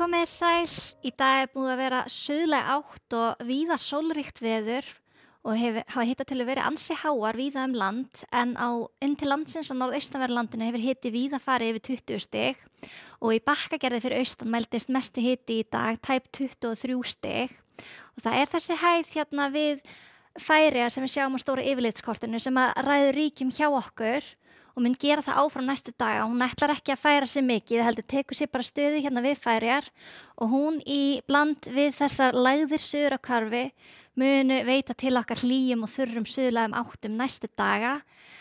Komiði sæl, í dag búið að vera suðlæg átt og víða sólríkt veður og hafa hitatölu verið ansi háar víða land en inn til landsins á norðaustanverðu landinu hefur hiti víða farið yfir 20 stig og í Bakkagerði fyrir austan mældist mesti hiti í dag tæp 23 stig og það er þessi hæð hérna við Færeyjar sem við sjáum á stóra yfirlitskortinu sem að ræður ríkjum hjá okkur og mun gera það áfram næstu daga. Hún ætlar ekki að færa sig mikið, heldur tekur sér bara stöðu hérna við Færeyjar og hún í bland við þessar lægðir suður á hvarfi munu veita til okkar hlýjum og þurrum suðlægum áttum næstu daga.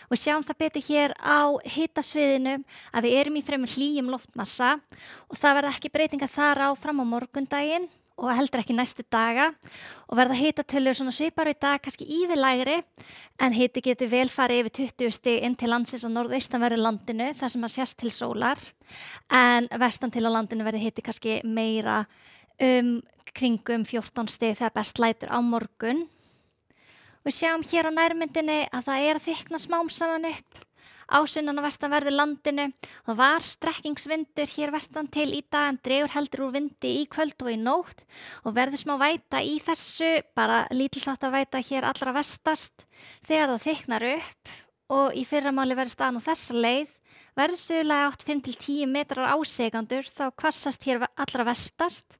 Og við sjáum það betur hér á hitasviðinu að við erum í fremur hlýjum loftmassa og það verða ekki breytingar þar á fram á morgundaginn og heldur ekki næstu daga og verða hitatölur svona svipar í dag kannski ívilægri en hiti getur vel farið yfir 20 stig inn til landsins á norðaustanverðu landinu þar sem að sést til sólar en vestan til á landinu verði hiti kannski meira kringum 14 stig þegar best lætur á morgun. Við sjáum hér á nærmyndinni að það er að þykkna smám saman upp á sunnan og vestanverðu landinu. Það var strekkingsvindur hér vestan til í dag en dregur heldur úr vindi í kvöld og í nótt og verður smá væta í þessu, bara lítilsháttar væta hér allra vestast þegar það þykknar upp og í fyrramáli verður staðan á þessa leið. Verður suðlæg átt 5-10 metrar á sekúndur þá hvassast hér allra vestast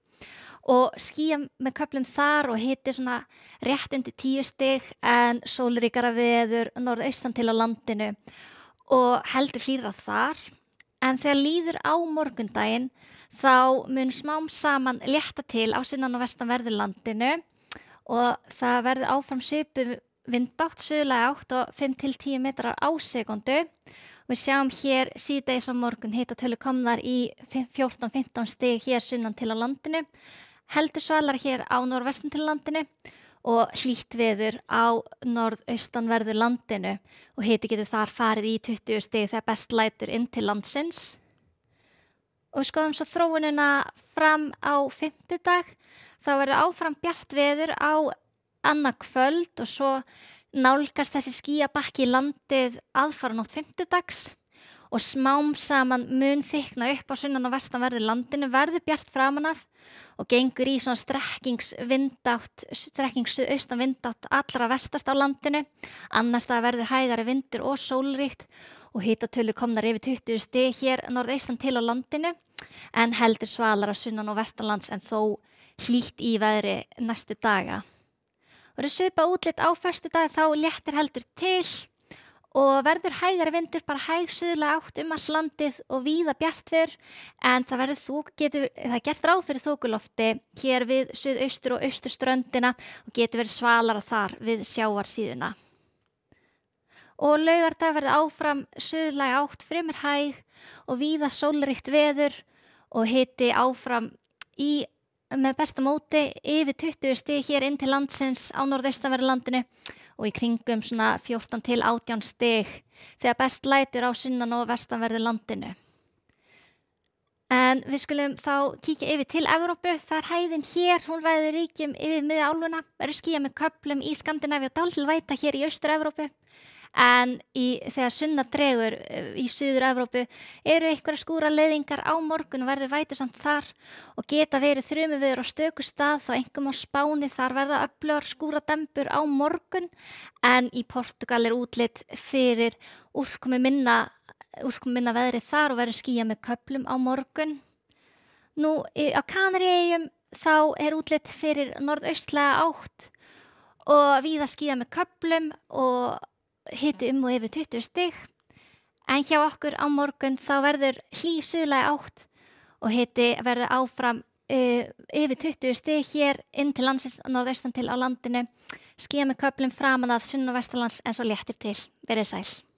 og skýja með köflum þar og hiti svona rétt undir 10 stig en sólríkara veður norðaustan til á landinu og heldur hlýrra þar en þegar líður á morgundaginn þá mun smám saman létta til á sunnan og vestanverðu landinu og það verður áfram svipuð vindátt suðlæg átt og 5-10 metrar á sekúndu. Við sjáum hér síðdegis á morgun hitatölu komnar í 14-15 stig hér sunnan til á landinu, heldur svalar hér á norðvestan til landinu og hlýtt veður á norðaustanverðu landinu og hiti getur þar farið í 20 stig þegar best lætur inn til landsins. Og við skoðum svo þróunina fram á fimmtudag, þá verður áfram bjart veður á annað kvöld og svo nálgast þessi skýjabakki landið aðfaranótt fimmtudags og smám saman mun þykkna upp á sunnan og vestanverðu landinu, verður bjart framan af og gengur í svona strekkingssuðaustan vindátt allra vestast á landinu. Annars staðar verður hægari vindur og sólríkt og hitatölur komnar yfir 20 stig hér norðaustan til á landinu en heldur svalara sunnan og vestanlands en þó hlýtt í veðri næstu daga. Verður svipað útlit á föstudag þá léttir heldur til og verður hægari vindur, bara hæg suðlæg átt allt landið og víða bjartveður en það er gert ráð fyrir þokulofti hér við suðaustur og austurströndina og getur verið svalara þar við sjávarsíðuna. Og laugardag verður áfram suðlæg átt fremur hæg og víða sólríkt veður og hiti áfram með besta móti yfir 20 stig hér inn til landsins á norðaustanverðu landinu og í kringum svona 14-18 stig þegar best lætur á sunnan og vestanverðu landinu. En við skulum þá kíkja yfir til Evrópu. Það er hæðin hér, hún ræður ríkjum yfir miðja álfuna, verður skýjað með köflum í Skandinavíu og dálítil væta hér í Austur-Evrópu. En þegar sunna dregur í Suður-Evrópu eru einhverjar skúraleiðingar á morgun og verður vætusamt þar og geta verið þrumuveður á stöku stað þá einkum á Spáni þar verða öflugar skúradembur á morgun en í Portúgal er útlit fyrir úrkomu minna veðri þar og verður skýjað með köflum á morgun. Nú á Kanaríeyjum þá er útlit fyrir norðaustlæga átt og víða skýjað með köflum og hiti og yfir 20 stig en hjá okkur á morgun þá verður hlý suðlæg átt og hiti verður áfram yfir 20 stig hér inn til landsins norðaustan til á landinu, skýjað með köflum framan að sunnan og vestanlands en svo léttir til. Verið sæl.